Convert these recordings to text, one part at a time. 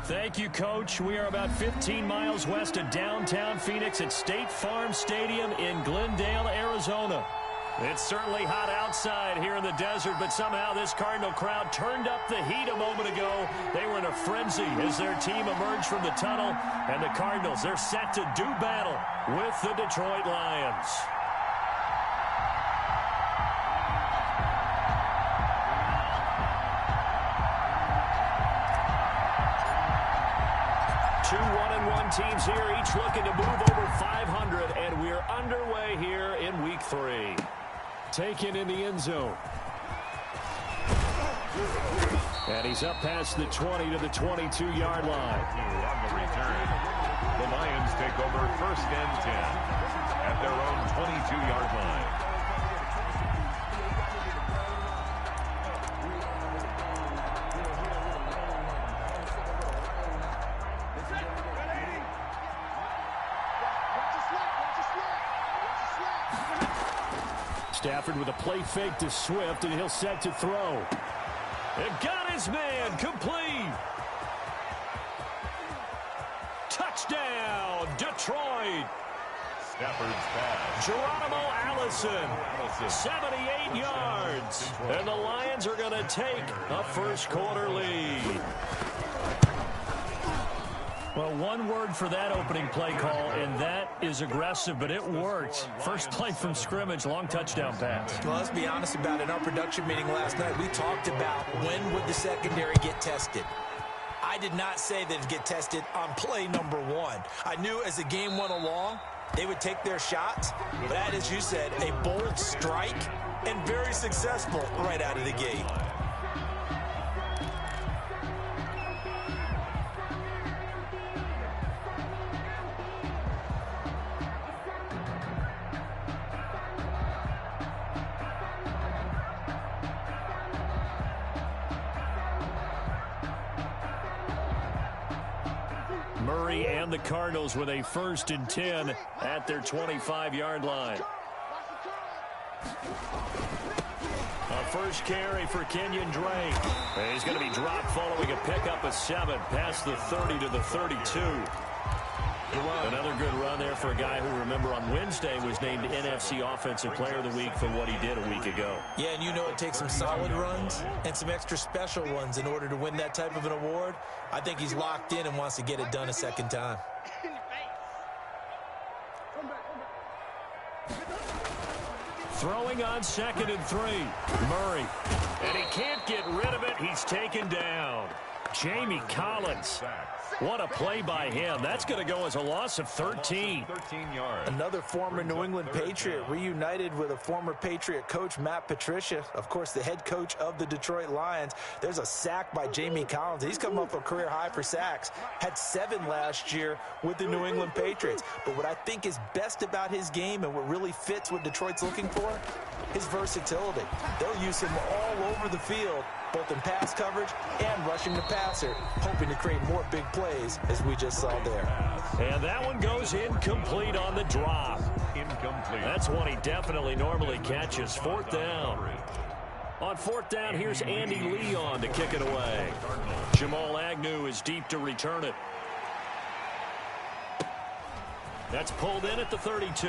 Thank you, Coach. We are about 15 miles west of downtown Phoenix at State Farm Stadium in Glendale, Arizona. It's certainly hot outside here in the desert, but somehow this Cardinal crowd turned up the heat a moment ago. They were in a frenzy as their team emerged from the tunnel, and the Cardinals, they're set to do battle with the Detroit Lions. Two 1-1 teams here, each looking to move over 500, and we're underway here in Week 3. Taken in the end zone. And he's up past the 20 to the 22-yard line. On the return, the Lions take over 1st and 10 at their own 22-yard line. Stafford with a play fake to Swift, and he'll set to throw. They've got his man complete. Touchdown, Detroit. Stafford's pass. Geronimo Allison, 78 yards. And the Lions are going to take a first-quarter lead. Well, one word for that opening play call, and that is aggressive, but it worked. First play from scrimmage, long touchdown pass. Well, let's be honest about it. In our production meeting last night, we talked about when would the secondary get tested. I did not say that it'd get tested on play number 1. I knew as the game went along, they would take their shots. But that, as you said, a bold strike and very successful right out of the gate. Murray and the Cardinals with a 1st and 10 at their 25-yard line. A first carry for Kenyon Drake. And he's going to be dropped following a pickup of 7 past the 30 to the 32. Another good run there for a guy who, remember, on Wednesday was named NFC Offensive Player of the Week for what he did a week ago. Yeah, and you know it takes some solid runs and some extra special ones in order to win that type of an award. I think he's locked in and wants to get it done a second time. Throwing on 2nd and 3. Murray. And he can't get rid of it. He's taken down. Jamie Collins. What a play by him. That's going to go as a loss of 13. 13 yards. Another former New England Patriot reunited with a former Patriot coach, Matt Patricia, of course, the head coach of the Detroit Lions. There's a sack by Jamie Collins. He's come up a career high for sacks. Had 7 last year with the New England Patriots. But what I think is best about his game and what really fits what Detroit's looking for, his versatility. They'll use him all over the field, both in pass coverage and rushing the passer, hoping to create more big plays as we just saw there. And that one goes incomplete on the drop. Incomplete. That's one he definitely normally catches. 4th down. On 4th down, here's Andy Leon to kick it away. Jamal Agnew is deep to return it. That's pulled in at the 32.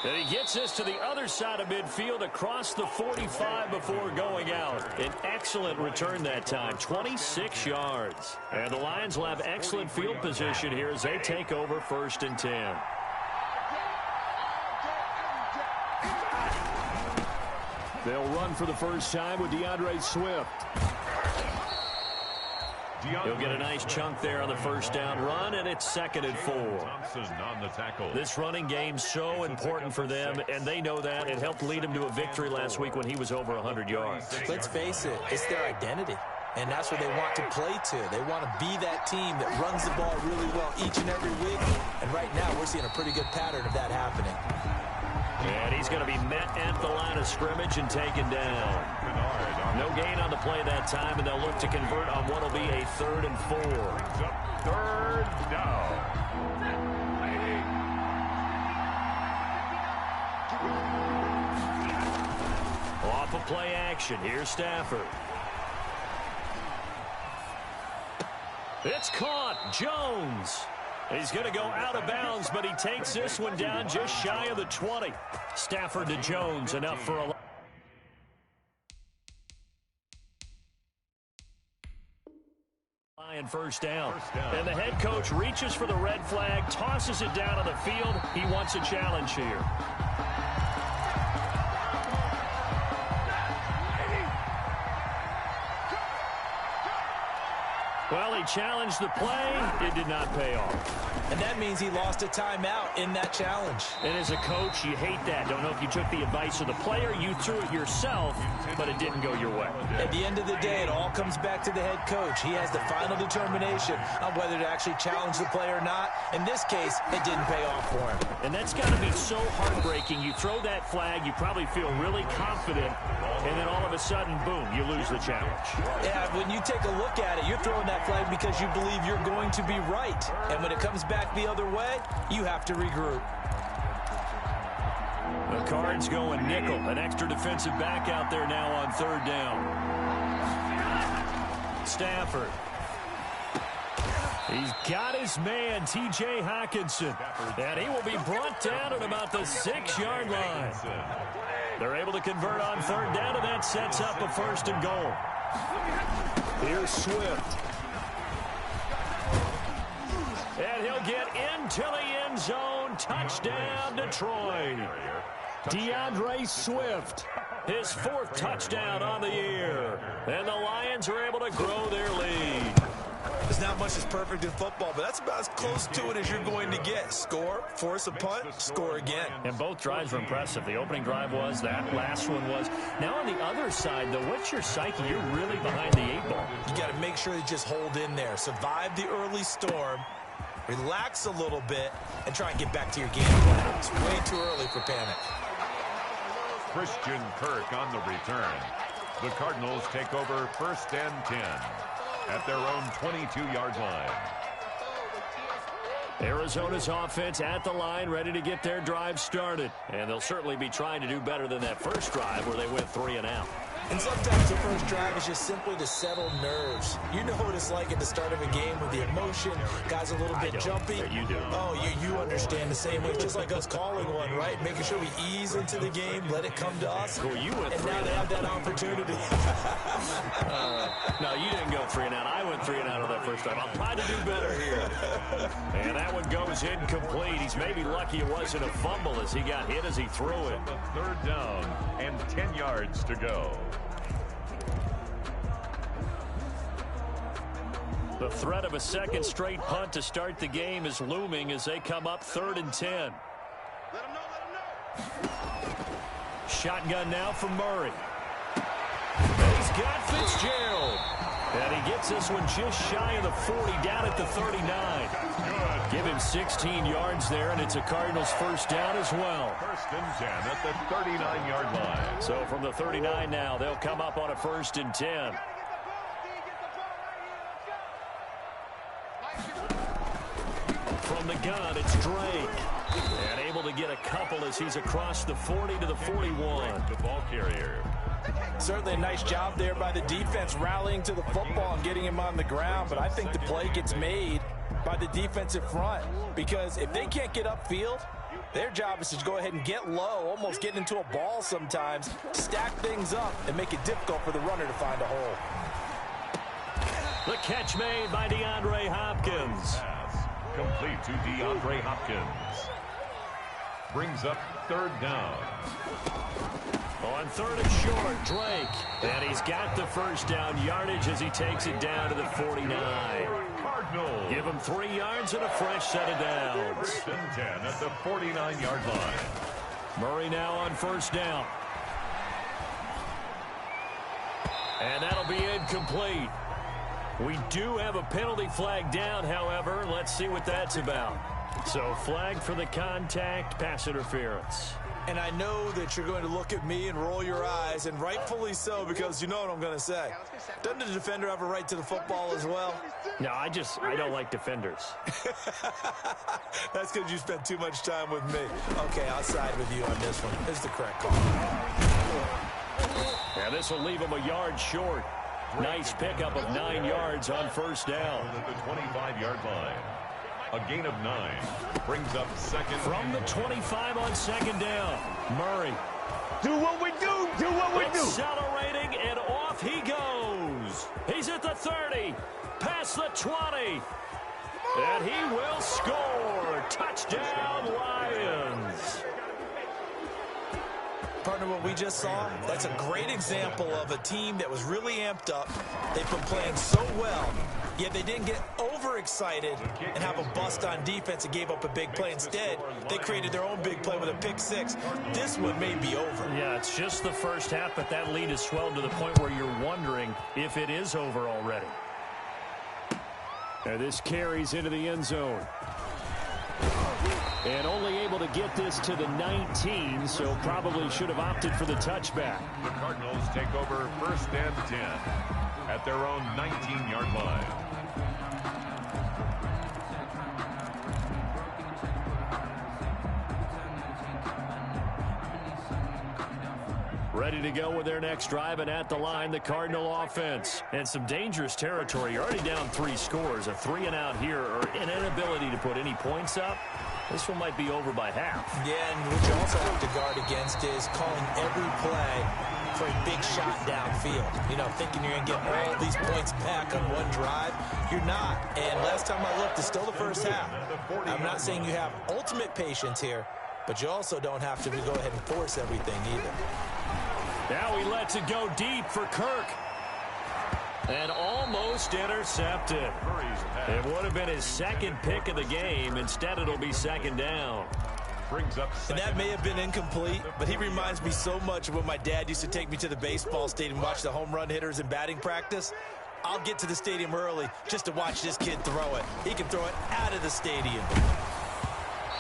And he gets this to the other side of midfield across the 45 before going out. An excellent return that time, 26 yards. And the Lions will have excellent field position here as they take over 1st and 10. They'll run for the first time with DeAndre Swift. He'll get a nice chunk there on the first down run, and it's 2nd and 4. Thompson on the tackle. This running game's so important for them, and they know that. It helped lead him to a victory last week when he was over 100 yards. Let's face it, it's their identity, and that's what they want to play to. They want to be that team that runs the ball really well each and every week, and right now we're seeing a pretty good pattern of that happening. And he's going to be met at the line of scrimmage and taken down. No gain on the play that time, and they'll look to convert on what will be a 3rd and 4. 3rd down. Off of play action, here's Stafford. It's caught. Jones. He's going to go out of bounds, but he takes this one down just shy of the 20. Stafford to Jones, enough for a Lion first down. And the head coach reaches for the red flag, tosses it down on the field. He wants a challenge here. Well, he challenged the play. It did not pay off. And that means he lost a timeout in that challenge. And as a coach, you hate that. Don't know if you took the advice of the player. You threw it yourself, but it didn't go your way. At the end of the day, it all comes back to the head coach. He has the final determination on whether to actually challenge the play or not. In this case, it didn't pay off for him. And that's got to be so heartbreaking. You throw that flag, you probably feel really confident, and then all of a sudden, boom, you lose the challenge. Yeah, when you take a look at it, you're throwing that flag because you believe you're going to be right. And when it comes back the other way, you have to regroup. The Cards going nickel. An extra defensive back out there now on third down. Stafford. He's got his man, T.J. Hawkinson. And he will be brought down at about the 6-yard line. They're able to convert on third down, and that sets up a first and goal. Here's Swift. And he'll get into the end zone. Touchdown, Detroit. DeAndre Swift, his 4th touchdown on the year. And the Lions are able to grow their lead. There's not much that's perfect in football, but that's about as close to it as you're going to get. Score, force a punt, score again. And both drives were impressive. The opening drive was, that last one was. Now on the other side, though, what's your psyche? You're really behind the 8 ball. You got to make sure you just hold in there. Survive the early storm. Relax a little bit and try and get back to your game plan. It's way too early for panic. Christian Kirk on the return. The Cardinals take over 1st and 10 at their own 22-yard line. Arizona's offense at the line, ready to get their drive started. And they'll certainly be trying to do better than that first drive where they went 3 and out. And sometimes the first drive is just simply to settle nerves. You know what it's like at the start of a game with the emotion. Guys a little bit jumpy. Yeah, you do. Oh, you understand the same way. Just like us calling one, right? Making sure we ease into the game, let it come to us. Well, you went and now they have that opportunity. No, you didn't go 3 and out. I went 3 and out on that first time. I'll try to do better here. And that one goes incomplete. He's maybe lucky it wasn't a fumble as he got hit as he threw it. 3rd down and 10 yards to go. The threat of a second straight punt to start the game is looming as they come up 3rd and 10. Let him know. Shotgun now from Murray. He's got Fitzgerald. And he gets this one just shy of the 40, down at the 39. Give him 16 yards there, and it's a Cardinals first down as well. 1st and 10 at the 39-yard line. So from the 39 now, they'll come up on a 1st and 10. From the gun, it's Drake. And able to get a couple as he's across the 40 to the 41. The ball carrier. Certainly a nice job there by the defense rallying to the football and getting him on the ground, but I think the play gets made by the defensive front because if they can't get upfield, their job is to go ahead and get low, almost get into a ball sometimes, stack things up, and make it difficult for the runner to find a hole. The catch made by DeAndre Hopkins. Complete to DeAndre Hopkins. Brings up 3rd down. On 3rd and short, Drake. And he's got the first down yardage as he takes it down to the 49. Cardinals. Give him 3 yards and a fresh set of downs. 1st and 10 at the 49-yard line. Murray now on 1st down. And that'll be incomplete. We do have a penalty flag down, however. Let's see what that's about. So flag for the contact, pass interference. And I know that you're going to look at me and roll your eyes, and rightfully so, because you know what I'm going to say. Doesn't the defender have a right to the football as well? No, I don't like defenders. That's because you spent too much time with me. Okay, I'll side with you on this one. This is the correct call. Yeah, this will leave him a yard short. Nice pickup of 9 yards on first down. At the 25-yard line. A gain of 9 brings up second. From the 25 on second down. Murray. Do what we do. Do what we do. Accelerating, and off he goes. He's at the 30. Past the 20. And he will score. Touchdown, Lions. Partner, what we just saw, that's a great example of a team that was really amped up. They've been playing so well, yet they didn't get overexcited and have a bust on defense and gave up a big play. Instead, they created their own big play with a pick six. This one may be over. Yeah, it's just the first half, but that lead has swelled to the point where you're wondering if it is over already. And this carries into the end zone. And only able to get this to the 19, so probably should have opted for the touchback. The Cardinals take over first and 10 at their own 19-yard line. Ready to go with their next drive, and at the line, the Cardinal offense. And some dangerous territory. You're already down 3 scores. A 3-and-out here, or an inability to put any points up. This one might be over by half. Yeah, and what you also have to guard against is calling every play for a big shot downfield. You know, thinking you're going to get all these points back on one drive. You're not. And last time I looked, it's still the first half. I'm not saying you have ultimate patience here, but you also don't have to go ahead and force everything either. Now he lets it go deep for Kirk. And almost intercepted. It would have been his second pick of the game. Instead, it'll be second down. Brings up and that may have been incomplete, but he reminds me so much of when my dad used to take me to the baseball stadium and watch the home run hitters in batting practice. I'll get to the stadium early just to watch this kid throw it. He can throw it out of the stadium.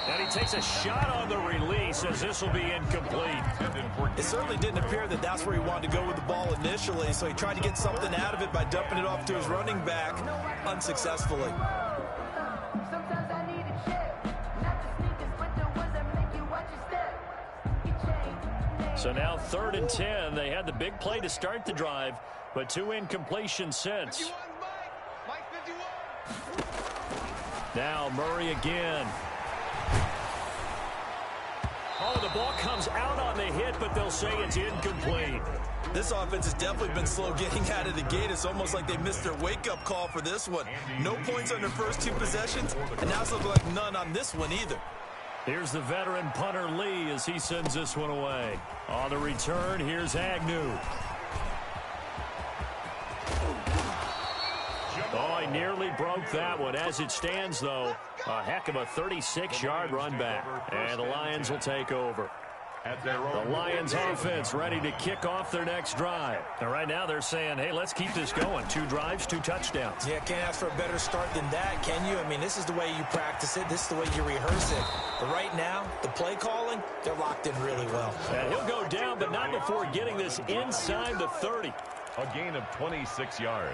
And he takes a shot on the release as this will be incomplete. It certainly didn't appear that that's where he wanted to go with the ball initially, so he tried to get something out of it by dumping it off to his running back unsuccessfully. So now 3rd and 10. They had the big play to start the drive, but 2 incompletions since. Now Murray again. Oh, the ball comes out on the hit, but they'll say it's incomplete. This offense has definitely been slow getting out of the gate. It's almost like they missed their wake-up call for this one. No points on their first 2 possessions, and now it's looking like none on this one either. Here's the veteran punter Lee as he sends this one away. On the return, here's Agnew. Oh, he nearly broke that one. As it stands, though, a heck of a 36-yard run back. And the Lions will take over. The Lions offense ready to kick off their next drive. And right now they're saying, hey, let's keep this going. 2 drives, 2 touchdowns. Yeah, can't ask for a better start than that, can you? I mean, this is the way you practice it. This is the way you rehearse it. But right now, the play calling, they're locked in really well. And he'll go down, but not before getting this inside the 30. A gain of 26 yards.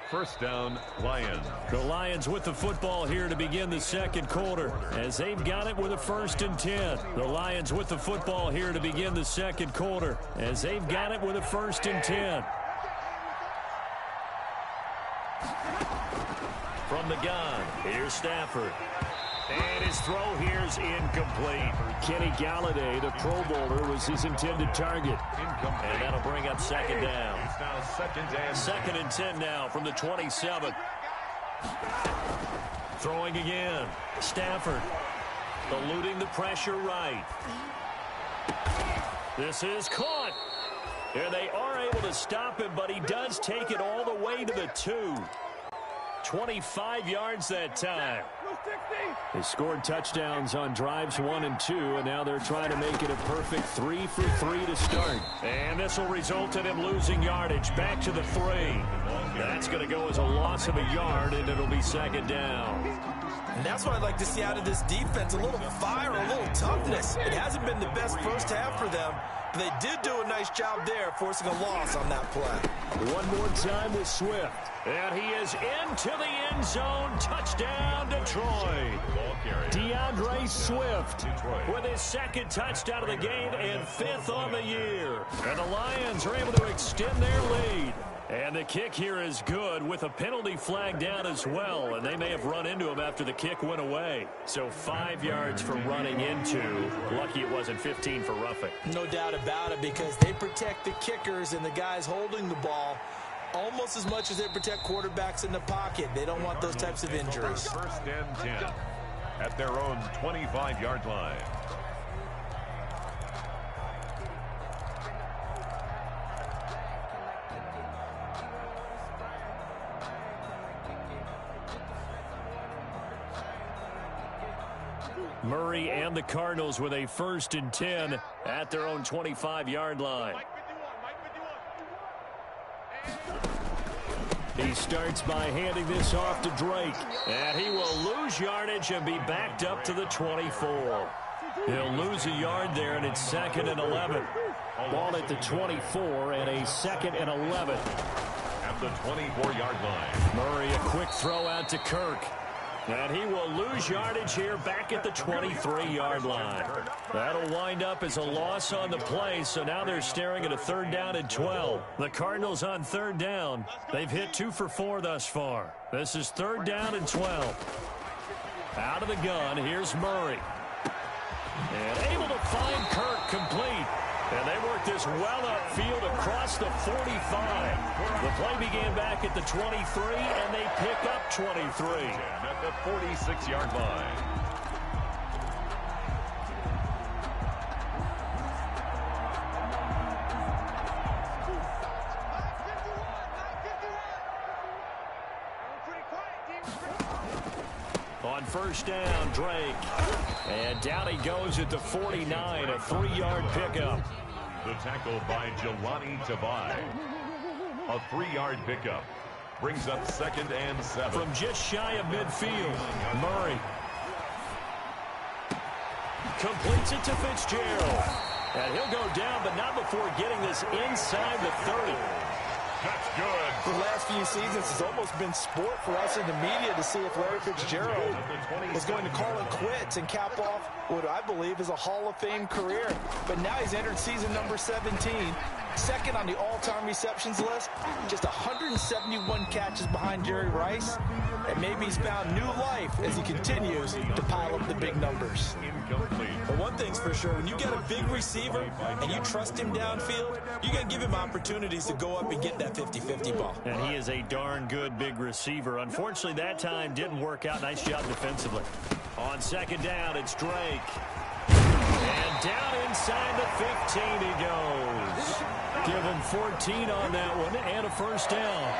First down, Lions. The Lions with the football here to begin the second quarter as they've got it with a 1st and 10. The Lions with the football here to begin the second quarter as they've got it with a 1st and 10. From the gun, here's Stafford. And his throw here's incomplete. Kenny Galladay, the Pro Bowler, was his intended target. And that'll bring up second down. Second and 10 now from the 27. Throwing again. Stafford eluding the pressure right. This is caught. And they are able to stop him, but he does take it all the way to the 2. 25 yards that time. They scored touchdowns on drives 1 and 2, and now they're trying to make it a perfect 3 for 3 to start. And this will result in him losing yardage back to the 3. That's going to go as a loss of a yard, and it'll be second down. And that's what I'd like to see out of this defense, a little fire, a little toughness. It hasn't been the best first half for them, but they did do a nice job there, forcing a loss on that play. One more time with Swift. And he is into the end zone. Touchdown, Detroit. DeAndre Swift with his 2nd touchdown of the game and 5th on the year. And the Lions are able to extend their lead. And the kick here is good with a penalty flag down as well. And they may have run into him after the kick went away. So 5 yards for running into. Lucky it wasn't 15 for roughing. No doubt about it, because they protect the kickers and the guys holding the ball almost as much as they protect quarterbacks in the pocket. They don't want those types of injuries. First and 10 at their own 25-yard line. Murray and the Cardinals with a 1st and 10 at their own 25-yard line. He starts by handing this off to Drake. And he will lose yardage and be backed up to the 24. He'll lose a yard there, and it's 2nd and 11. Ball at the 24 and a 2nd and 11. At the 24-yard line. Murray, a quick throw out to Kirk. And he will lose yardage here back at the 23-yard line. That'll wind up as a loss on the play, so now they're staring at a 3rd down and 12. The Cardinals on 3rd down. They've hit 2 for 4 thus far. This is 3rd down and 12. Out of the gun, here's Murray. And able to find Kirk complete. And they work this well upfield across the 45. The play began back at the 23, and they pick up 23. At the 46-yard line. On 1st down, Drake. And down he goes at the 49, a 3-yard pickup. The tackle by Jelani Tavai. A 3-yard pickup. Brings up 2nd and 7. From just shy of midfield, Murray completes it to Fitzgerald. And he'll go down, but not before getting this inside the 30. That's good. For the last few seasons, it's almost been sport for us in the media to see if Larry Fitzgerald was going to call it quits and cap off what I believe is a Hall of Fame career. But now he's entered season number 17, 2nd on the all-time receptions list, just 171 catches behind Jerry Rice, and maybe he's found new life as he continues to pile up the big numbers. Incomplete. But one thing's for sure, when you get a big receiver and you trust him downfield, you're going to give him opportunities to go up and get that 50-50 ball. And he is a darn good big receiver. Unfortunately, that time didn't work out. Nice job defensively. On 2nd down, it's Drake. And down inside the 15 he goes. Give him 14 on that one and a 1st down.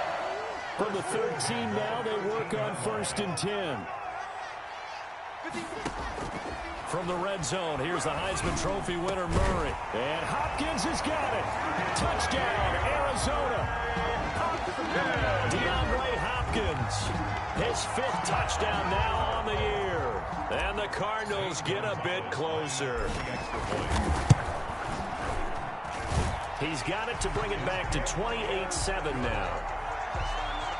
From the 13 now, they work on 1st and 10. From the red zone, here's the Heisman Trophy winner, Murray. And Hopkins has got it. Touchdown, Arizona. DeAndre Hopkins, his 5th touchdown now on the year. And the Cardinals get a bit closer. He's got it to bring it back to 28-7 now.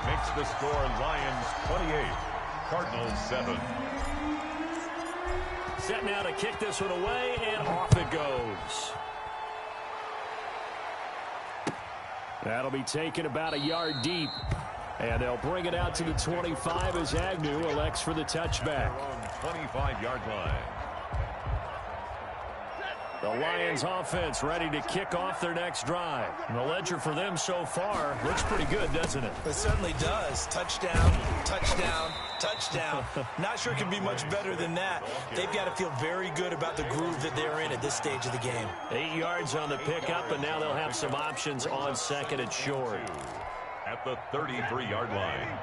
Makes the score Lions 28, Cardinals 7. Set now to kick this one away, and off it goes. That'll be taken about a yard deep. And they'll bring it out to the 25 as Agnew elects for the touchback. 25-yard line. The Lions offense ready to kick off their next drive. And the ledger for them so far looks pretty good, doesn't it? It certainly does. Touchdown, touchdown, touchdown. Not sure it can be much better than that. They've got to feel very good about the groove that they're in at this stage of the game. 8 yards on the pickup, and now they'll have some options on 2nd and short. At the 33-yard line.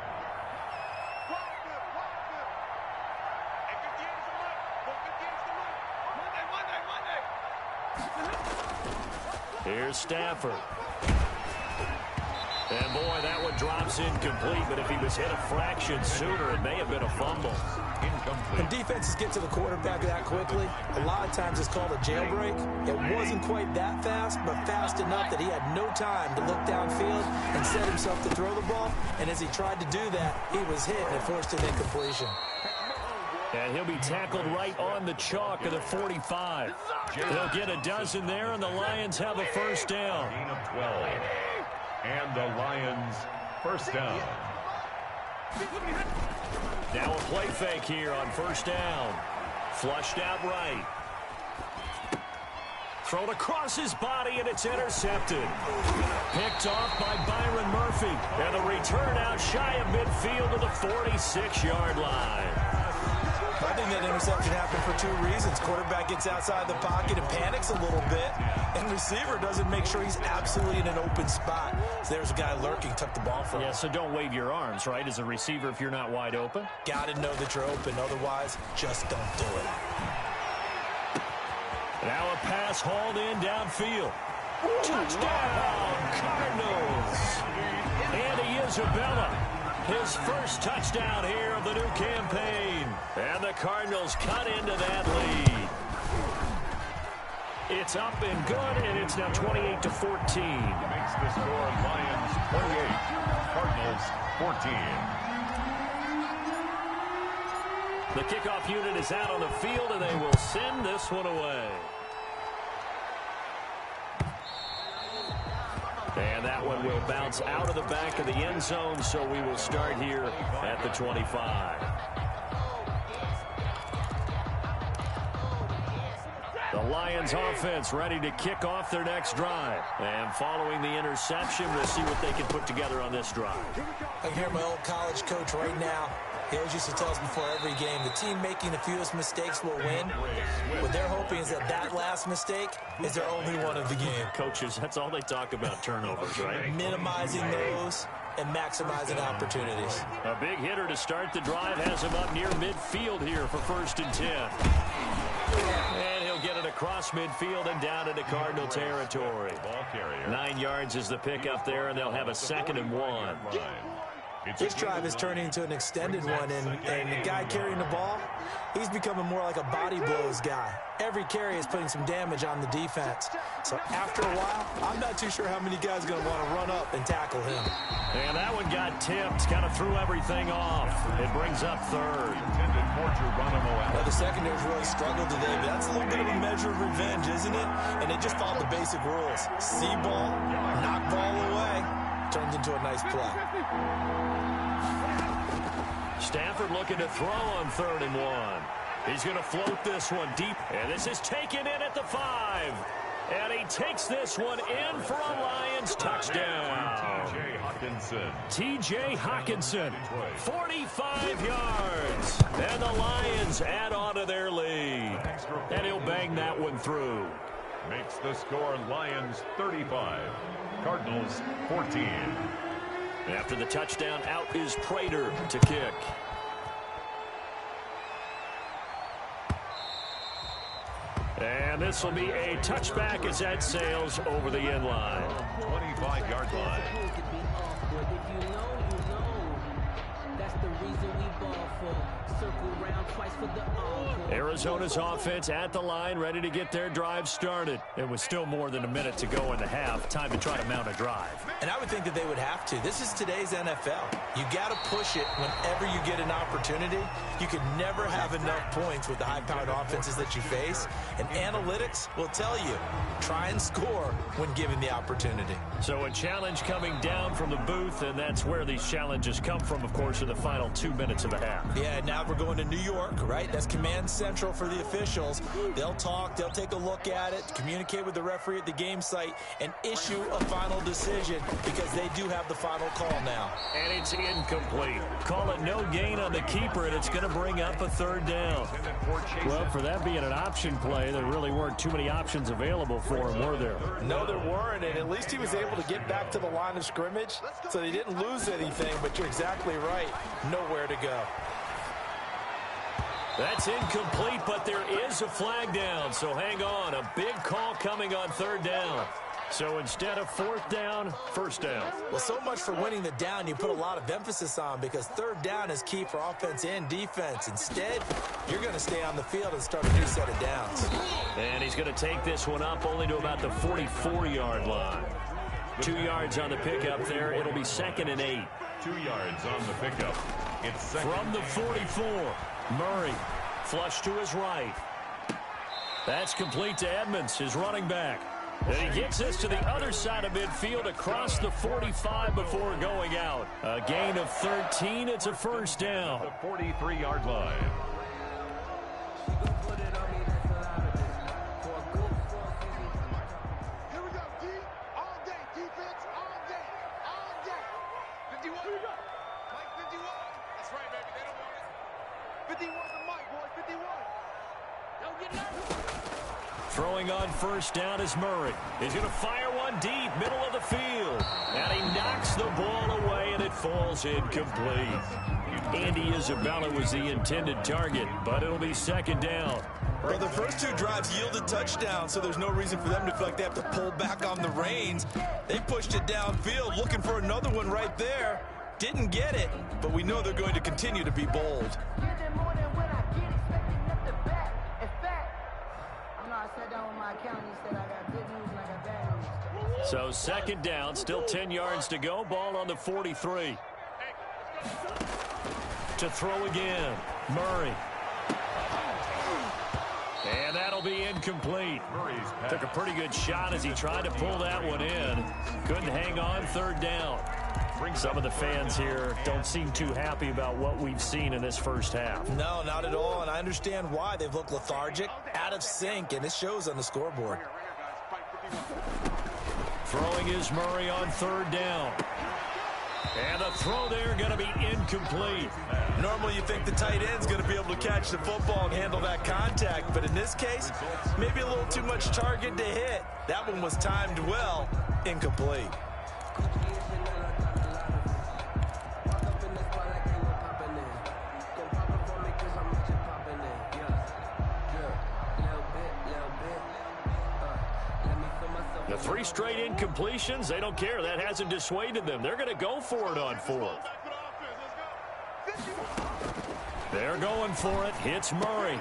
Here's Stafford. And boy, that one drops incomplete, but if he was hit a fraction sooner, it may have been a fumble. Incomplete. When defenses get to the quarterback that quickly, a lot of times it's called a jailbreak. It wasn't quite that fast, but fast enough that he had no time to look downfield and set himself to throw the ball. And as he tried to do that, he was hit and forced an incompletion. And he'll be tackled right on the chalk of the 45. They'll get a dozen there, and the Lions have a 1st down. Gain of 12. And the Lions first down. Now a play fake here on first down. Flushed out right. Thrown across his body, and it's intercepted. Picked off by Byron Murphy. And the return out shy of midfield to the 46-yard line. I think that interception happened for two reasons. Quarterback gets outside the pocket and panics a little bit, and receiver doesn't make sure he's absolutely in an open spot. So there's a guy lurking, took the ball from him. Yeah, so don't wave your arms, right, as a receiver if you're not wide open? Got to know that you're open. Otherwise, just don't do it. Now a pass hauled in downfield. Touchdown, Cardinals. Andy Isabella, his first touchdown here of the new campaign. And the Cardinals cut into that lead. It's up and good, and it's now 28-14. Makes the score Lions 28, Cardinals 14. The kickoff unit is out on the field, and they will send this one away. And that one will bounce out of the back of the end zone, so we will start here at the 25. The Lions offense ready to kick off their next drive. And following the interception, we'll see what they can put together on this drive. I can hear my old college coach right now. He always used to tell us before every game, the team making the fewest mistakes will win. What they're hoping is that last mistake is their only one of the game. Coaches, that's all they talk about, turnovers, right? Minimizing those and maximizing opportunities. A big hitter to start the drive has him up near midfield here for 1st and 10. And he'll get it across midfield and down into Cardinal territory. 9 yards is the pickup there, and they'll have a 2nd and 1. This drive is turning into an extended one, and the guy carrying the ball, he's becoming more like a body blows guy. Every carry is putting some damage on the defense. So after a while, I'm not too sure how many guys are going to want to run up and tackle him. And that one got tipped, kind of threw everything off. It brings up 3rd. Well, the secondary's really struggled today, but that's a little bit of a measure of revenge, isn't it? And they just followed the basic rules. See ball, knock ball away, turns into a nice play. Stafford looking to throw on 3rd and 1. He's going to float this one deep, and this is taken in at the 5. And he takes this one in for a Lions touchdown. T.J. Hawkinson, 45 yards. And the Lions add on to their lead. And he'll bang that one through. Makes the score Lions 35, Cardinals 14. After the touchdown, out is Prater to kick. And this will be a touchback as that sails over the end line. 25-yard line. Arizona's offense at the line, ready to get their drive started. It was still more than a minute to go in the half. Time to try to mount a drive. And I would think that they would have to. This is today's NFL. You got to push it whenever you get an opportunity. You can never have enough points with the high-powered offenses that you face. And analytics will tell you, try and score when given the opportunity. So a challenge coming down from the booth, and that's where these challenges come from, of course, in the final 2 minutes of the half. Yeah, now we're going to New York, right? That's command central for the officials. They'll talk, they'll take a look at it, communicate with the referee at the game site, and issue a final decision because they do have the final call now. And it's incomplete. Call it no gain on the keeper, and it's going to bring up a 3rd down. Well, for that being an option play, there really weren't too many options available for him, were there? No, there weren't, and at least he was able to get back to the line of scrimmage, so they didn't lose anything, but you're exactly right. Nowhere to go. That's incomplete, but there is a flag down, so hang on. A big call coming on 3rd down. So instead of 4th down, 1st down. Well, so much for winning the down you put a lot of emphasis on because 3rd down is key for offense and defense. Instead, you're going to stay on the field and start a new set of downs. And he's going to take this one up only to about the 44-yard line. 2 yards on the pickup there. It'll be 2nd and 8. 2 yards on the pickup. It's second. From the 44, Murray flush to his right. That's complete to Edmonds, his running back. And he gets us to the other side of midfield across the 45 before going out. A gain of 13. It's a first down. The 43-yard line. Here we go, D. All day. Defense all day. All day. 51. Mike 51. That's right, baby. They don't want it. 51 to Mike, boy. 51. Don't get nervous. Throwing on first down is Murray. He's going to fire one deep, middle of the field. And he knocks the ball away, and it falls incomplete. Andy Isabella was the intended target, but it'll be second down. Well, the first two drives yielded touchdowns, so there's no reason for them to feel like they have to pull back on the reins. They pushed it downfield, looking for another one right there. Didn't get it, but we know they're going to continue to be bold. So second down, still 10 yards to go. Ball on the 43. To throw again, Murray. And that'll be incomplete. Took a pretty good shot as he tried to pull that one in. Couldn't hang on, third down. Some of the fans here don't seem too happy about what we've seen in this first half. No, not at all, and I understand why. They've looked lethargic, out of sync, and it shows on the scoreboard. Throwing is Murray on third down. And the throw there going to be incomplete. Normally you think the tight end's going to be able to catch the football and handle that contact, but in this case, maybe a little too much target to hit. That one was timed well, incomplete. The three straight incompletions, they don't care. That hasn't dissuaded them. They're going to go for it on fourth. They're going for it. Hits Murray.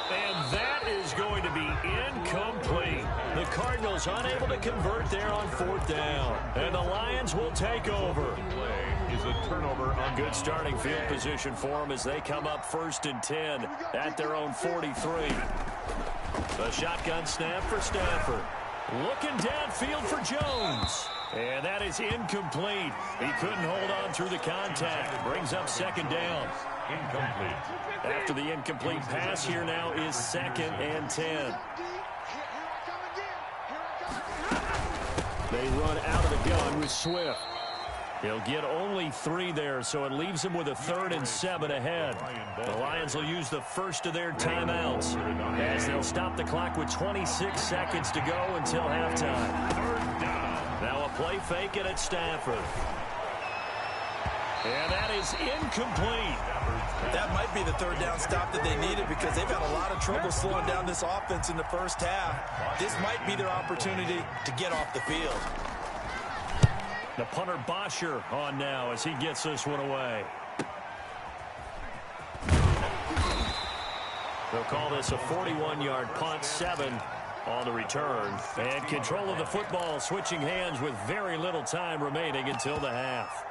And that is going to be incomplete. The Cardinals unable to convert there on fourth down. And the Lions will take over. Play is a turnover on good starting field position for them as they come up first and 10 at their own 43. The shotgun snap for Stafford. Looking downfield for Jones. And that is incomplete. He couldn't hold on through the contact. Brings up second down. incomplete. After the incomplete pass, here now is second and 10. They run out of the gun with Swift. He'll get only 3 there, so it leaves him with a 3rd and 7 ahead. The Lions will use the first of their timeouts as they'll stop the clock with 26 seconds to go until halftime. Now a play fake and it's Stafford. And that is incomplete. That might be the 3rd down stop that they needed because they've had a lot of trouble slowing down this offense in the first half. This might be their opportunity to get off the field. The punter Bosher on now as he gets this one away. They'll call this a 41-yard punt, 7 on the return. And control of the football switching hands with very little time remaining until the half.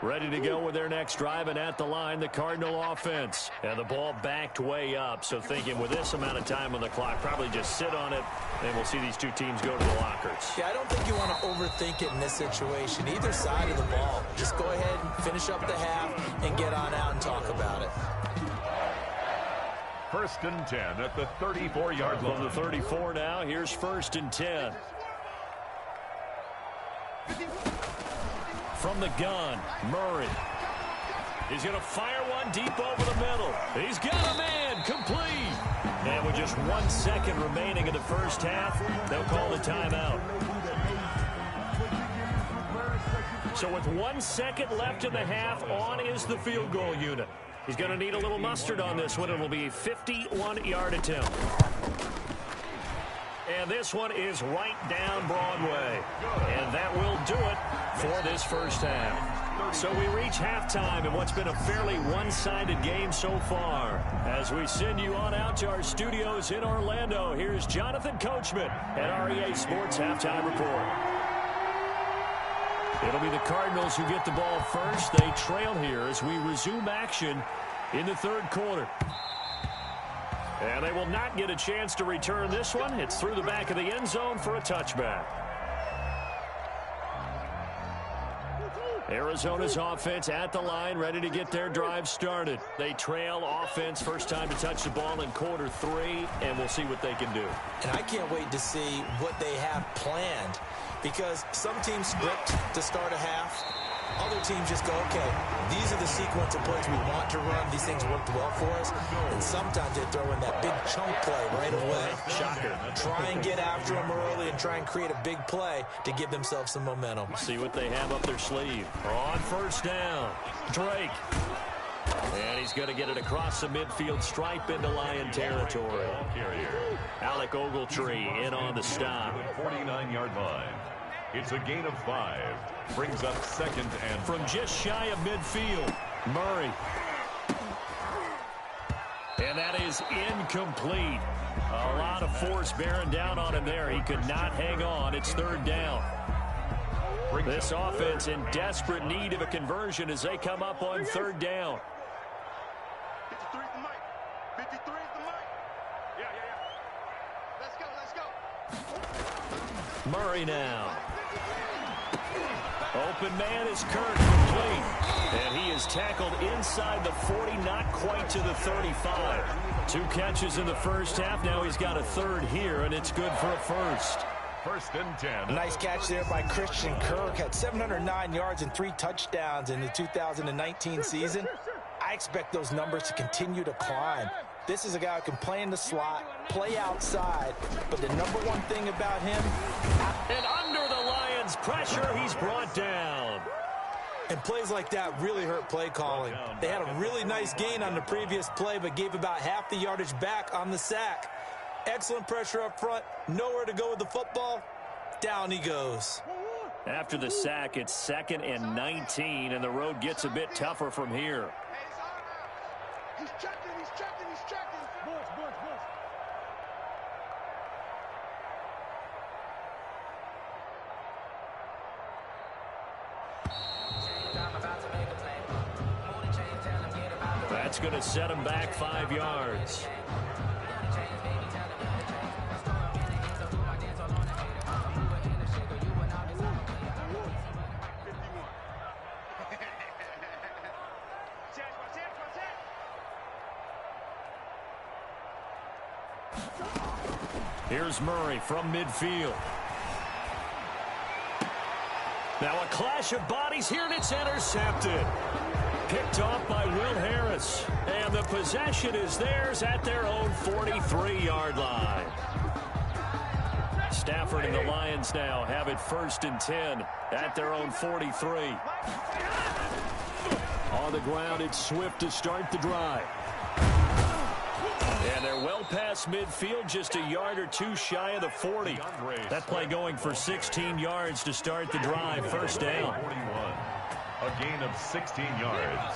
Ready to go with their next drive, and at the line, the Cardinal offense. And the ball backed way up, so thinking with this amount of time on the clock, probably just sit on it, and we'll see these two teams go to the lockers. Yeah, I don't think you want to overthink it in this situation, either side of the ball. Just go ahead and finish up the half and get on out and talk about it. 1st and 10 at the 34-yard line. From the 34 now, here's 1st and 10. From the gun, Murray. He's going to fire one deep over the middle. He's got a man, complete. And with just 1 second remaining in the first half, they'll call the timeout. So with 1 second left in the half, on is the field goal unit. He's going to need a little mustard on this one. It will be a 51-yard attempt. And this one is right down Broadway. And that will do it for this first half. So we reach halftime in what's been a fairly one-sided game so far. As we send you on out to our studios in Orlando, here's Jonathan Coachman at REA Sports Halftime Report. It'll be the Cardinals who get the ball first. They trail here as we resume action in the third quarter. And they will not get a chance to return this one. It's through the back of the end zone for a touchback. Arizona's offense at the line, ready to get their drive started. They trail offense, first time to touch the ball in quarter 3, and we'll see what they can do. And I can't wait to see what they have planned, because some teams script to start a half. Other teams just go, okay, these are the sequence of plays we want to run. These things worked well for us. And sometimes they throw in that big chunk play right away. Shocker. Try and get after them early and try and create a big play to give themselves some momentum. See what they have up their sleeve. On first down, Drake. And he's going to get it across the midfield stripe into Lion territory. Alec Ogletree in on the stop. 49-yard line. It's a gain of 5. Brings up second and from just shy of midfield. Murray. And that is incomplete. A lot of force bearing down on him there. He could not hang on. It's third down. This offense in desperate need of a conversion as they come up on third down. 53 is the mic. 53 is the mic. Yeah. Let's go. Murray now. Open man is Kirk, complete. And he is tackled inside the 40, not quite to the 35. 2 catches in the first half. Now he's got a third here, and it's good for a first. First and 10. A nice catch there by Christian Kirk. Had 709 yards and 3 touchdowns in the 2019 season. I expect those numbers to continue to climb. This is a guy who can play in the slot, play outside, but the number one thing about him... And under the Lions' pressure, he's brought down. And plays like that really hurt play calling. They had a really nice gain on the previous play, but gave about half the yardage back on the sack. Excellent pressure up front, nowhere to go with the football. Down he goes. After the sack, it's 2nd and 19, and the road gets a bit tougher from here. He's checking. That's going to set him back 5 yards. Here's Murray from midfield. Now a clash of bodies here, and it's intercepted. Picked off by Will Harris. And the possession is theirs at their own 43-yard line. Stafford and the Lions now have it 1st and 10 at their own 43. On the ground, it's Swift to start the drive. And they're well past midfield, just a yard or 2 shy of the 40. That play going for 16 yards to start the drive. First down. 41. A gain of 16 yards.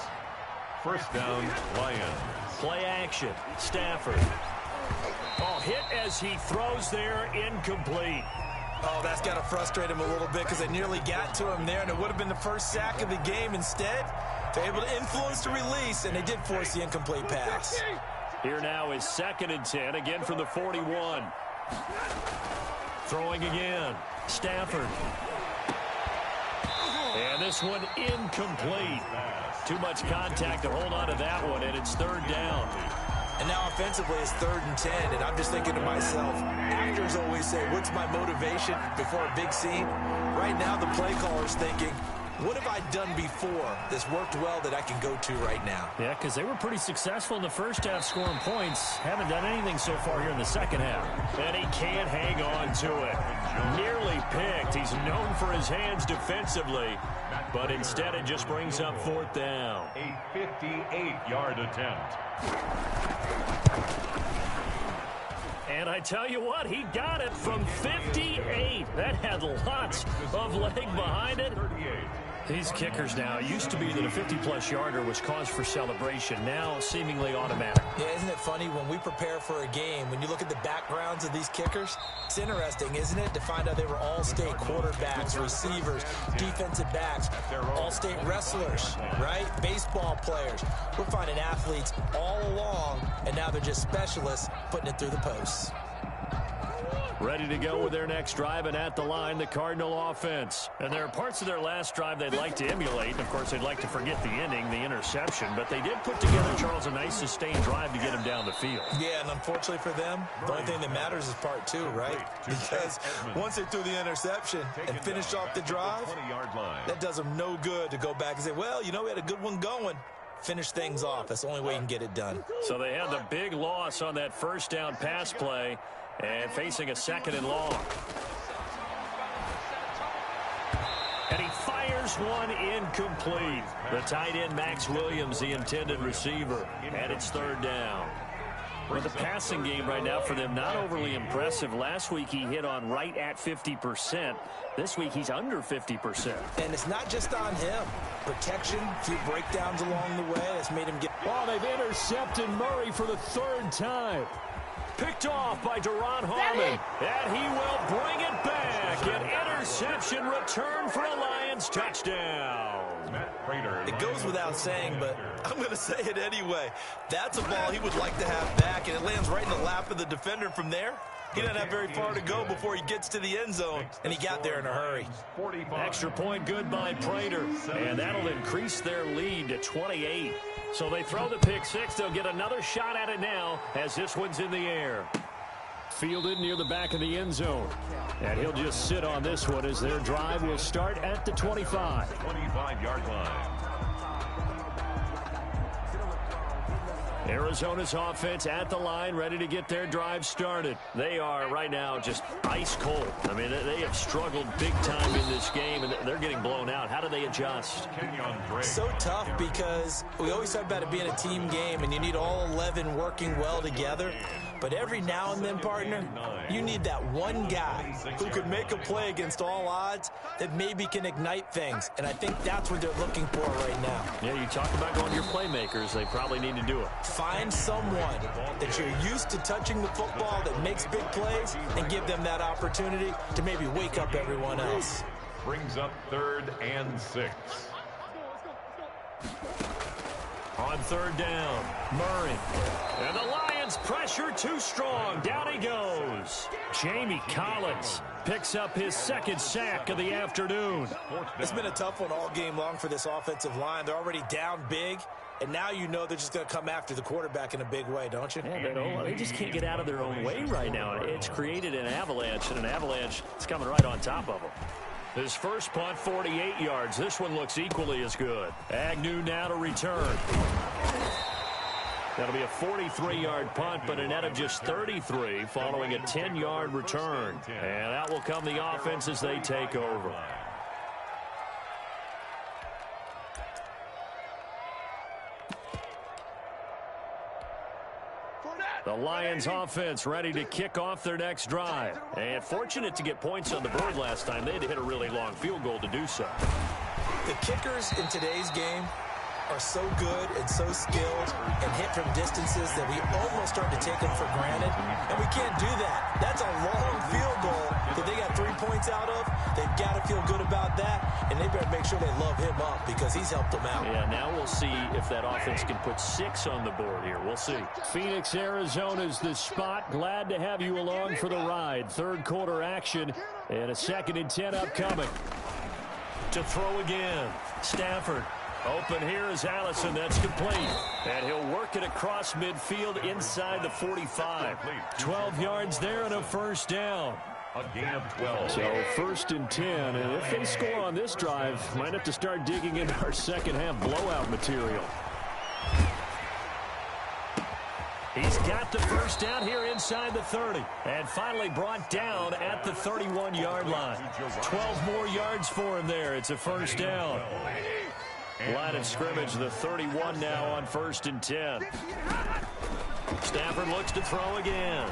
First down, Lions. Play action. Stafford. Oh, hit as he throws there, incomplete. Oh, that's got to frustrate him a little bit because they nearly got to him there, and it would have been the first sack of the game. Instead, they're able to influence the release, and they did force the incomplete pass. Here now is 2nd and 10, again from the 41. Throwing again. Stafford. And this one incomplete. Too much contact to hold on to that one, and it's 3rd down. And now offensively it's 3rd and 10, and I'm just thinking to myself, actors always say, what's my motivation before a big scene? Right now the play caller's thinking, what have I done before that's worked well that I can go to right now? Yeah, because they were pretty successful in the first half scoring points. Haven't done anything so far here in the second half. And he can't hang on to it. Nearly picked. He's known for his hands defensively, but instead it just brings up 4th down. A 58-yard attempt. And I tell you what, he got it from 58. That had lots of leg behind it. These kickers now, it used to be that a 50-plus yarder was cause for celebration. Now, seemingly automatic. Yeah, isn't it funny when we prepare for a game, when you look at the backgrounds of these kickers, it's interesting, isn't it, to find out they were all-state quarterbacks, receivers, defensive backs, all-state wrestlers, right? Baseball players. We're finding athletes all along, and now they're just specialists putting it through the posts. Ready to go with their next drive, and at the line, the Cardinal offense. And there are parts of their last drive they'd like to emulate. Of course, they'd like to forget the ending, the interception, but they did put together, Charles, a nice sustained drive to get him down the field. Yeah, and unfortunately for them, the only thing that matters is part two, right? Because once they threw the interception and finished off the drive, that does them no good to go back and say, well, you know, we had a good one going. Finish things off. That's the only way you can get it done. So they had the big loss on that first down pass play. And facing a second and long. And he fires one incomplete. The tight end, Max Williams, the intended receiver. And it's third down. Well, the passing game right now for them, not overly impressive. Last week he hit on right at 50%. This week he's under 50%. And it's not just on him. Protection, a few breakdowns along the way that's made him get... Oh, they've intercepted Murray for the third time. Picked off by Deron Harmon, and he will bring it back. An interception return for a Lions touchdown. It goes without saying, but I'm going to say it anyway. That's a ball he would like to have back, and it lands right in the lap of the defender from there. He doesn't have very far to go before he gets to the end zone, and he got there in a hurry. Extra point good by Prater, and that'll increase their lead to 28. So they throw the pick six. They'll get another shot at it now as this one's in the air. Fielded near the back of the end zone. And he'll just sit on this one as their drive will start at the 25. 25-yard line. Arizona's offense at the line, ready to get their drive started. They are right now just ice cold. I mean, they have struggled big time in this game, and they're getting blown out. How do they adjust? So tough because we always talk about it being a team game, and you need all 11 working well together. But every now and then, partner, you need that one guy who could make a play against all odds that maybe can ignite things. And I think that's what they're looking for right now. Yeah, you talk about going to your playmakers. They probably need to do it. Find someone that you're used to touching the football that makes big plays and give them that opportunity to maybe wake up everyone else. Brings up 3rd and 6. On third down, Murray. And the Lions pressure too strong. Down he goes. Jamie Collins picks up his second sack of the afternoon. It's been a tough one all game long for this offensive line. They're already down big, and now you know they're just going to come after the quarterback in a big way, don't you? Yeah, they just can't get out of their own way right now. It's created an avalanche, and an avalanche is coming right on top of them. His first punt, 48 yards. This one looks equally as good. Agnew now to return. That'll be a 43-yard punt, but a net of just 33 following a 10-yard return. And out will come the offense as they take over. The Lions offense ready to kick off their next drive. And fortunate to get points on the board last time. They had to hit a really long field goal to do so. The kickers in today's game are so good and so skilled and hit from distances that we almost start to take them for granted. And we can't do that. That's a long field goal that they got 3 points out of. They've got to feel good about that, and they better make sure they love him up because he's helped them out. Yeah, now we'll see if that offense can put 6 on the board here. We'll see. Phoenix, Arizona's the spot. Glad to have you along for the ride. Third quarter action and a 2nd and 10 upcoming. To throw again. Stafford. Open here is Allison. That's complete. And he'll work it across midfield inside the 45. 12 yards there and a first down. A gain of 12. So 1st and 10. And if they score on this drive, might have to start digging into our second half blowout material. He's got the first down here inside the 30. And finally brought down at the 31-yard line. 12 more yards for him there. It's a first down. Line of scrimmage, the 31 now on 1st and 10. Stafford looks to throw again.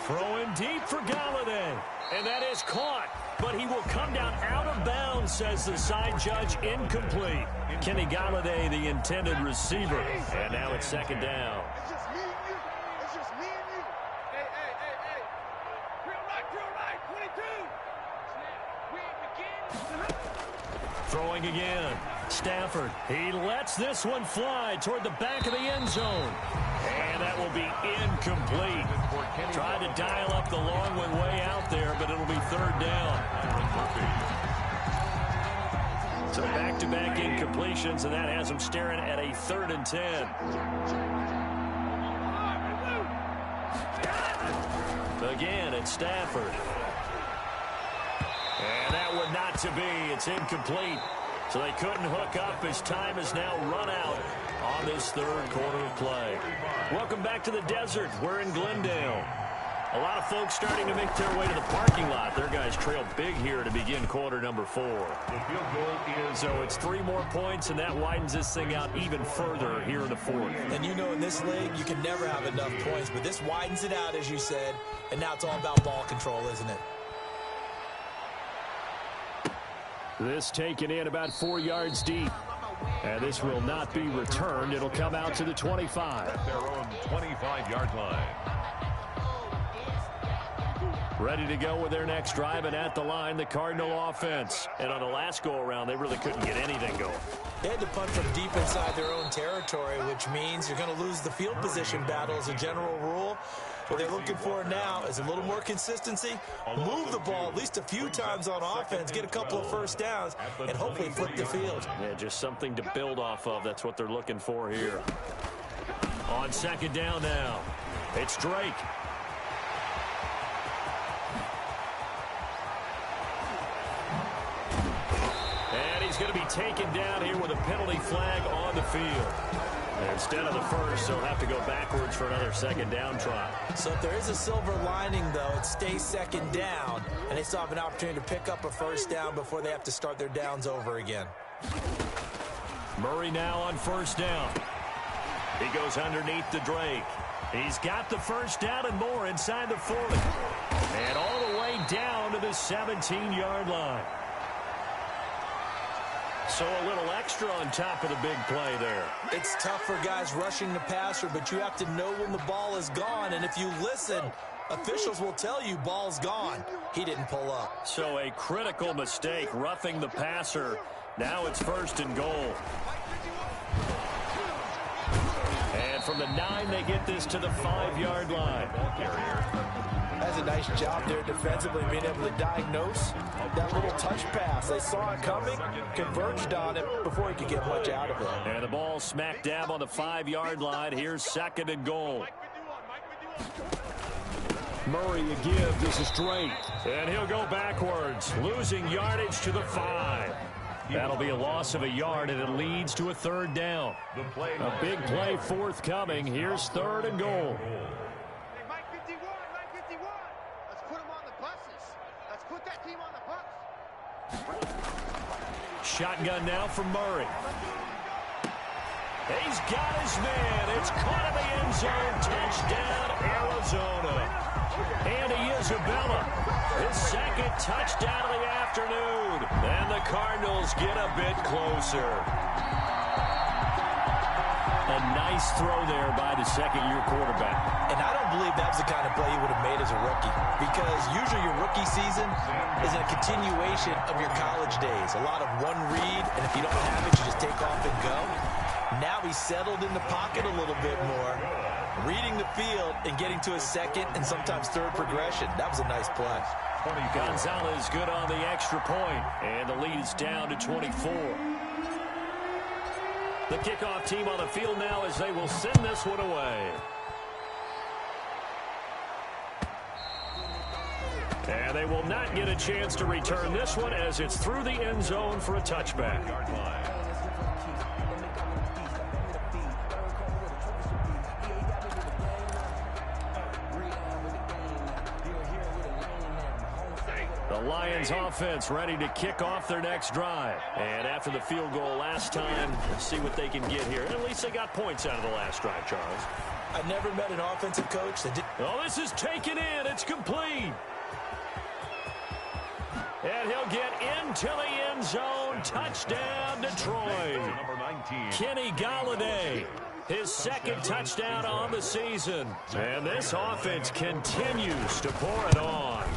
Throwing deep for Galladay. And that is caught but he will come down out of bounds, says the side judge. Incomplete. Kenny Galladay, the intended receiver. And now it's second down. It's just me and you. It's just me and you. Hey. Drill right, 22. We begin. Throwing again. Stafford. He lets this one fly toward the back of the end zone. And that will be incomplete. Tried to dial up the long one way out there, but it'll be third down. So back-to-back incompletions, and that has them staring at a 3rd and 10. Again, it's Stafford. And that one not to be. It's incomplete. So they couldn't hook up as time is now run out on this third quarter of play. Welcome back to the desert. We're in Glendale. A lot of folks starting to make their way to the parking lot. Their guys trail big here to begin quarter number 4. The field goal is... So it's 3 more points, and that widens this thing out even further here in the 4th. And you know in this league, you can never have enough points, but this widens it out, as you said, and now it's all about ball control, isn't it? This taken in about 4 yards deep. And this will not be returned. It'll come out to the 25. At their own 25-yard line. Ready to go with their next drive, and at the line, the Cardinal offense. And on the last go-around, they really couldn't get anything going. They had to punt from deep inside their own territory, which means you're going to lose the field position battle as a general rule. What they're looking for now is a little more consistency, move the ball at least a few times on offense, get a couple of first downs, and hopefully flip the field. Yeah, just something to build off of. That's what they're looking for here. On second down now, it's Drake. And he's going to be taken down here with a penalty flag on the field. Instead of the first, they'll have to go backwards for another second down try. So if there is a silver lining, though, it stays second down, and they still have an opportunity to pick up a first down before they have to start their downs over again. Murray now on first down. He goes underneath to Drake. He's got the first down and more inside the 40. And all the way down to the 17-yard line. So a little extra on top of the big play there. It's tough for guys rushing the passer, but you have to know when the ball is gone. And if you listen, officials will tell you ball's gone. He didn't pull up. So a critical mistake, roughing the passer. Now it's first and goal. And from the 9, they get this to the 5-yard line. That's a nice job there defensively, being able to diagnose that little touch pass. They saw it coming, converged on it before he could get much out of it. And the ball smack dab on the 5-yard line. Here's second and goal. Murray a give. This is Drake. And he'll go backwards, losing yardage to the 5. That'll be a loss of a yard, and it leads to a third down. A big play forthcoming. Here's third and goal. Shotgun now from Murray. He's got his man. It's caught in the end zone. Touchdown, Arizona. Andy Isabella, his second touchdown of the afternoon. And the Cardinals get a bit closer. A nice throw there by the second-year quarterback. And I don't believe that was the kind of play he would have made as a rookie, because usually your rookie season is a continuation of your college days. A lot of one read, and if you don't have it, you just take off and go. Now he's settled in the pocket a little bit more, reading the field and getting to his second and sometimes third progression. That was a nice play. Gonzalez good on the extra point, and the lead is down to 24. The kickoff team on the field now as they will send this one away. And they will not get a chance to return this one as it's through the end zone for a touchback. The Lions offense ready to kick off their next drive. And after the field goal last time, let's see what they can get here. At least they got points out of the last drive, Charles. I never met an offensive coach that did. Oh, this is taken in. It's complete. And he'll get into the end zone. Touchdown, Detroit. Number 19. Kenny Galladay, his second touchdown on the season. And this offense continues to pour it on.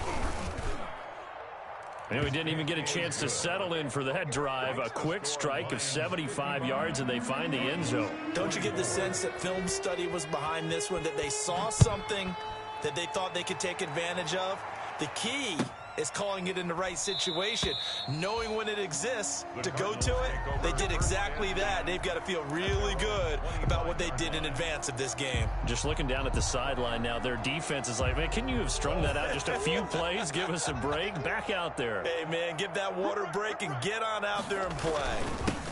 And we didn't even get a chance to settle in for that drive. A quick strike of 75 yards, and they find the end zone. Don't you get the sense that film study was behind this one, that they saw something that they thought they could take advantage of? The key is calling it in the right situation, knowing when it exists to go to it. They did exactly that. They've got to feel really good about what they did in advance of this game. Just looking down at the sideline now, their defense is like, man, can you have strung that out just a few plays? Give us a break. Back out there. Hey, man, give that water break and get on out there and play.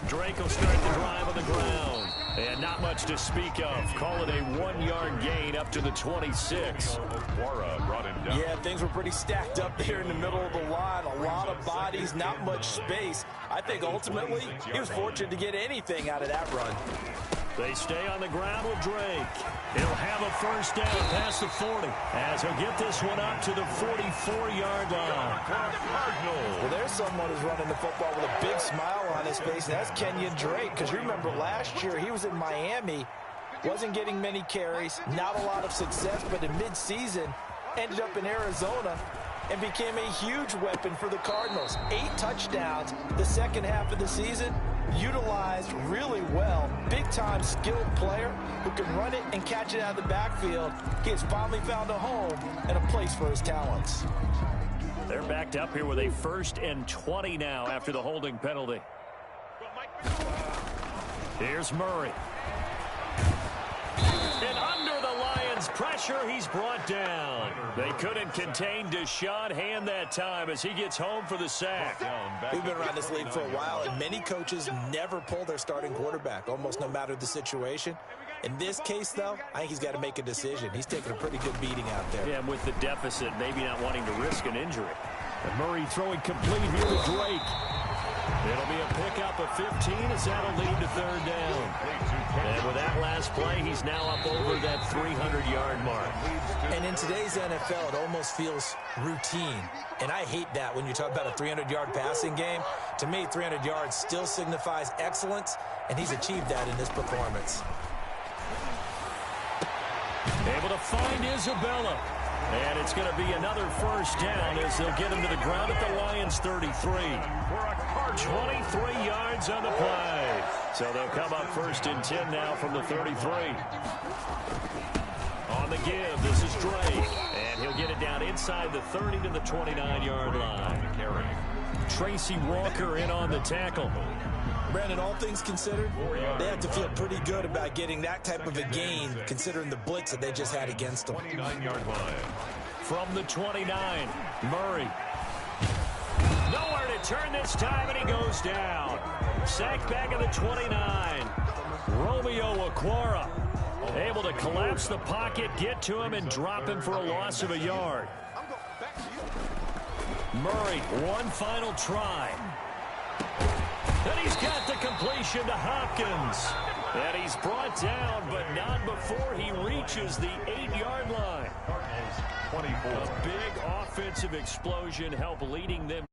Drake will start the drive on the ground. And not much to speak of. Call it a 1-yard gain up to the 26. Quara brought him down. Yeah, things were pretty stacked up there in the middle of the line. A lot of bodies, not much space. I think ultimately he was fortunate to get anything out of that run. They stay on the ground with Drake. He'll have a first down past the 40 as he'll get this one up to the 44-yard line. Well, there's someone who's running the football with a big smile on his face, and that's Kenyon Drake. Because you remember last year he was in Miami, wasn't getting many carries, not a lot of success, but in midseason ended up in Arizona and became a huge weapon for the Cardinals. 8 touchdowns the second half of the season. Utilized really well. Big-time skilled player who can run it and catch it out of the backfield. He has finally found a home and a place for his talents. They're backed up here with a 1st and 20 now after the holding penalty. Here's Murray. And under the Lions' pressure, he's brought down. They couldn't contain Deshaun Hand that time as he gets home for the sack. We've been around this league for a while, and many coaches never pull their starting quarterback, almost no matter the situation. In this case, though, I think he's got to make a decision. He's taking a pretty good beating out there. Yeah, and with the deficit, maybe not wanting to risk an injury. And Murray throwing complete here to Drake. It'll be a pickup of 15 as that'll lead to 3rd down. And with that last play, he's now up over that 300-yard mark. And in today's NFL, it almost feels routine. And I hate that when you talk about a 300-yard passing game. To me, 300 yards still signifies excellence, and he's achieved that in this performance. Able to find Isabella. And it's going to be another first down as they'll get him to the ground at the Lions' 33. 23 yards on the play. So they'll come up 1st and 10 now from the 33. On the give, this is Drake. And he'll get it down inside the 30 to the 29-yard line. Tracy Walker in on the tackle. Brandon, all things considered, they have to feel pretty good about getting that type of a gain, considering the blitz that they just had against them. 29-yard line. From the 29, Murray. Nowhere to turn this time, and he goes down. Sacked back at the 29. Romeo Okwara able to collapse the pocket, get to him, and drop him for a loss of a yard. Murray, one final try. And he's got the completion to Hopkins. And he's brought down, but not before he reaches the 8-yard line. Cardinals 24. A big offensive explosion help leading them.